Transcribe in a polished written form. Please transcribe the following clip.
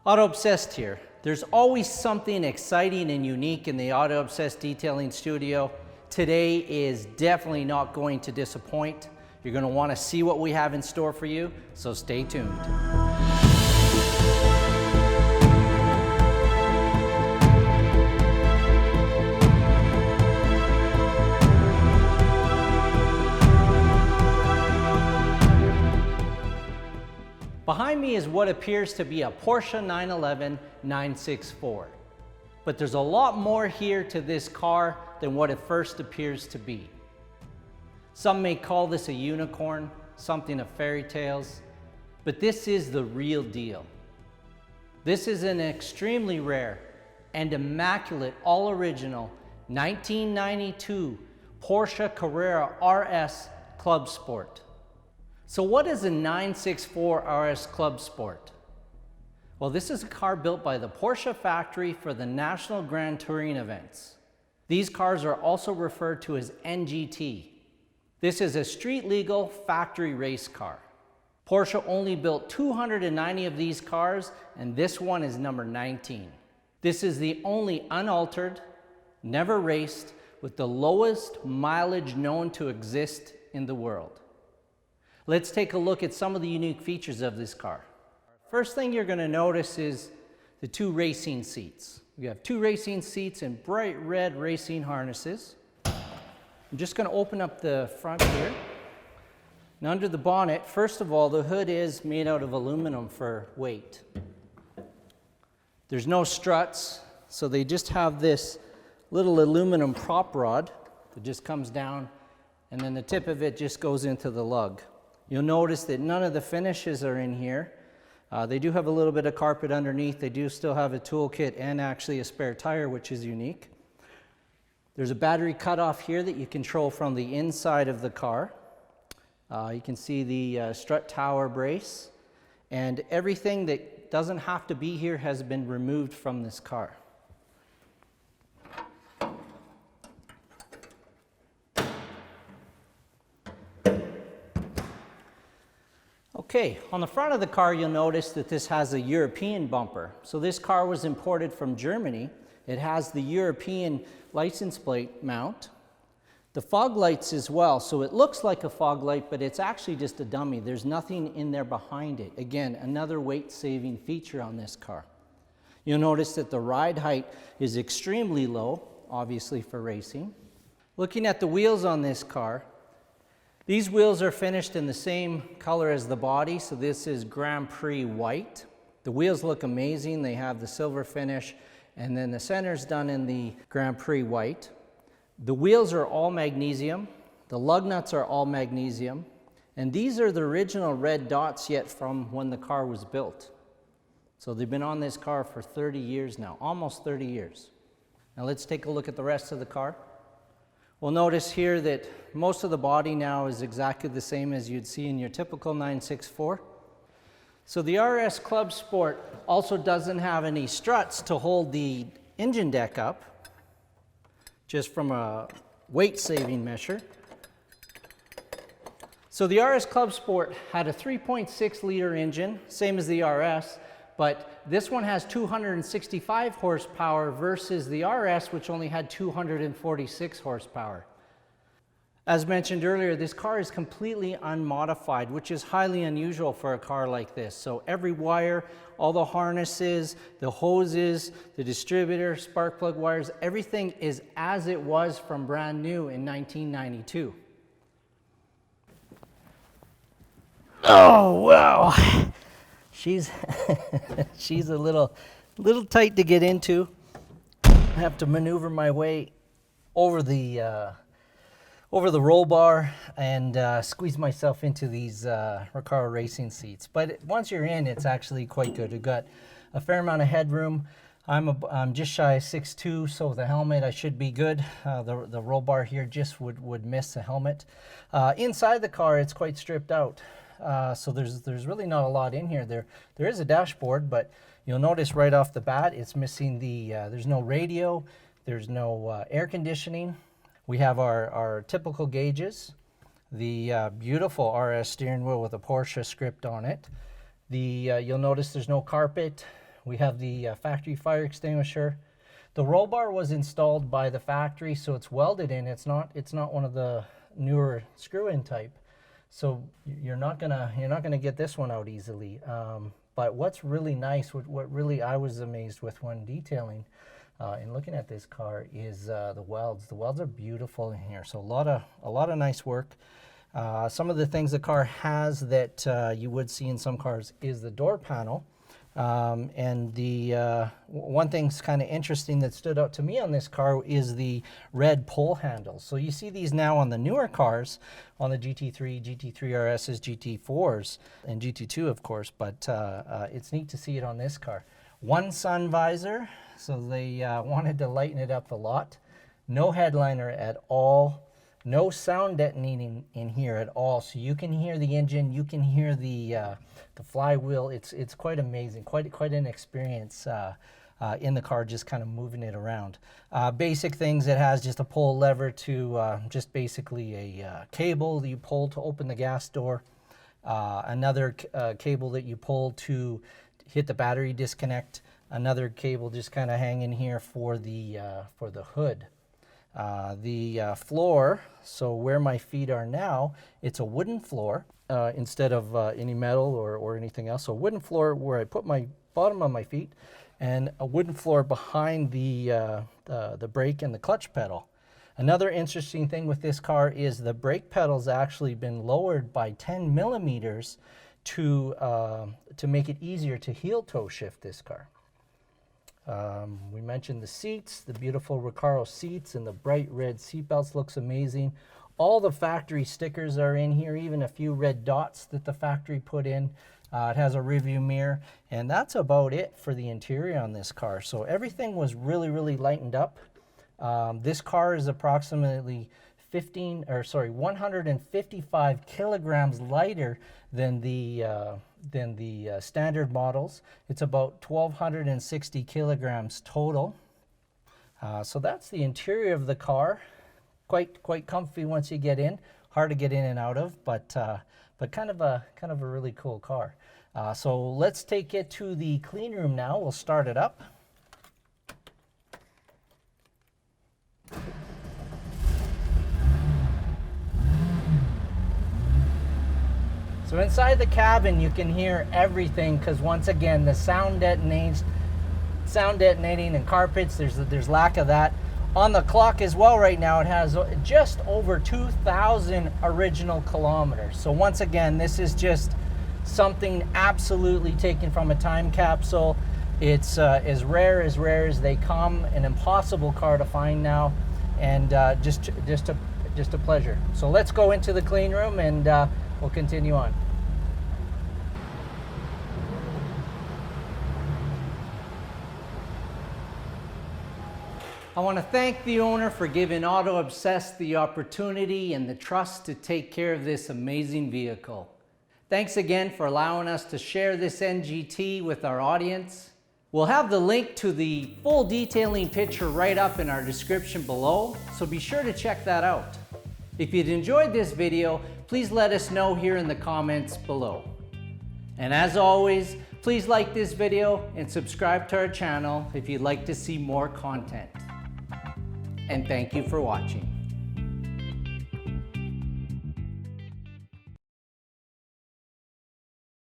Auto Obsessed here. There's always something exciting and unique in the Auto Obsessed detailing studio. Today is definitely not going to disappoint. You're going to want to see what we have in store for you, so stay tuned. Behind me is what appears to be a Porsche 911 964. But there's a lot more here to this car than what it first appears to be. Some may call this a unicorn, something of fairy tales, but this is the real deal. This is an extremely rare and immaculate, all original 1992 Porsche Carrera RS Clubsport. So what is a 964 RS Clubsport? Well, this is a car built by the Porsche factory for the National Grand Touring events. These cars are also referred to as NGT. This is a street legal factory race car. Porsche only built 290 of these cars, and this one is number 19. This is the only unaltered, never raced, with the lowest mileage known to exist in the world. Let's take a look at some of the unique features of this car. First thing you're going to notice is the two racing seats. We have two racing seats in bright red racing harnesses. I'm just going to open up the front here. And under the bonnet, first of all, the hood is made out of aluminum for weight. There's no struts, so they just have this little aluminum prop rod that just comes down, and then the tip of it just goes into the lug. You'll notice that none of the finishes are in here. They do have a little bit of carpet underneath. They do still have a toolkit and actually a spare tire, which is unique. There's a battery cutoff here that you control from the inside of the car. You can see the strut tower brace, and everything that doesn't have to be here has been removed from this car. Okay, on the front of the car, you'll notice that this has a European bumper. So this car was imported from Germany. It has the European license plate mount. The fog lights as well, so it looks like a fog light, but it's actually just a dummy. There's nothing in there behind it. Again, another weight-saving feature on this car. You'll notice that the ride height is extremely low, obviously for racing. Looking at the wheels on this car, these wheels are finished in the same color as the body, so this is Grand Prix white. The wheels look amazing. They have the silver finish, and then the center's done in the Grand Prix white. The wheels are all magnesium. The lug nuts are all magnesium, and these are the original red dots yet from when the car was built. So they've been on this car for 30 years now, almost 30 years. Now let's take a look at the rest of the car. We'll notice here that most of the body now is exactly the same as you'd see in your typical 964. So the RS Clubsport also doesn't have any struts to hold the engine deck up, just from a weight-saving measure. So the RS Clubsport had a 3.6 liter engine, same as the RS, but this one has 265 horsepower versus the RS, which only had 246 horsepower. As mentioned earlier, this car is completely unmodified, which is highly unusual for a car like this. So every wire, all the harnesses, the hoses, the distributor, spark plug wires, everything is as it was from brand new in 1992. Oh, wow. She's she's a little tight to get into. I have to maneuver my way over the roll bar and squeeze myself into these Recaro racing seats. But once you're in, it's actually quite good. We've got a fair amount of headroom. I'm just shy of 6'2", so with the helmet I should be good. The roll bar here just would miss the helmet. Inside the car, it's quite stripped out. So there's really not a lot in here. There is a dashboard, but you'll notice right off the bat it's missing the, there's no radio, there's no air conditioning. We have our typical gauges, the beautiful RS steering wheel with a Porsche script on it. You'll notice there's no carpet. We have the factory fire extinguisher. The roll bar was installed by the factory, so it's welded in. It's not one of the newer screw-in type. So you're not gonna get this one out easily. But what's really nice, what really I was amazed with when detailing and looking at this car is the welds. The welds are beautiful in here. So a lot of nice work. Some of the things the car has that you would see in some cars is the door panel. And the one thing's kind of interesting that stood out to me on this car is the red pull handles. So you see these now on the newer cars, on the GT3, GT3 RSs, GT4s, and GT2 of course, but it's neat to see it on this car. One sun visor, so they wanted to lighten it up a lot. No headliner at all. No sound detonating in here at all, so you can hear the engine, you can hear the flywheel. It's quite amazing, quite an experience in the car, just kind of moving it around. Basic things, it has just a pull lever to just basically a cable that you pull to open the gas door, another cable that you pull to hit the battery disconnect, another cable just kind of hanging here for the hood. The floor, so where my feet are now, it's a wooden floor instead of any metal or anything else. So a wooden floor where I put my bottom of my feet, and a wooden floor behind the brake and the clutch pedal. Another interesting thing with this car is the brake pedal's actually been lowered by 10 millimeters to make it easier to heel toe shift this car. We mentioned the seats, the beautiful Recaro seats and the bright red seat belts looks amazing. All the factory stickers are in here, even a few red dots that the factory put in. It has a rearview mirror, and that's about it for the interior on this car. So everything was really lightened up. This car is approximately 155 kilograms lighter than the standard models. It's about 1,260 kilograms total. So that's the interior of the car. Quite comfy once you get in. Hard to get in and out of, but kind of a really cool car. So let's take it to the clean room now. We'll start it up. So inside the cabin, you can hear everything because once again, the sound detonating and carpets, there's lack of that. On the clock as well right now, it has just over 2,000 original kilometers. So once again, this is just something absolutely taken from a time capsule. It's as rare as they come, an impossible car to find now, and just a pleasure. So let's go into the clean room and we'll continue on. I want to thank the owner for giving Auto Obsessed the opportunity and the trust to take care of this amazing vehicle. Thanks again for allowing us to share this NGT with our audience. We'll have the link to the full detailing picture right up in our description below, so be sure to check that out. If you'd enjoyed this video, please let us know here in the comments below. And as always, please like this video and subscribe to our channel if you'd like to see more content. And thank you for watching.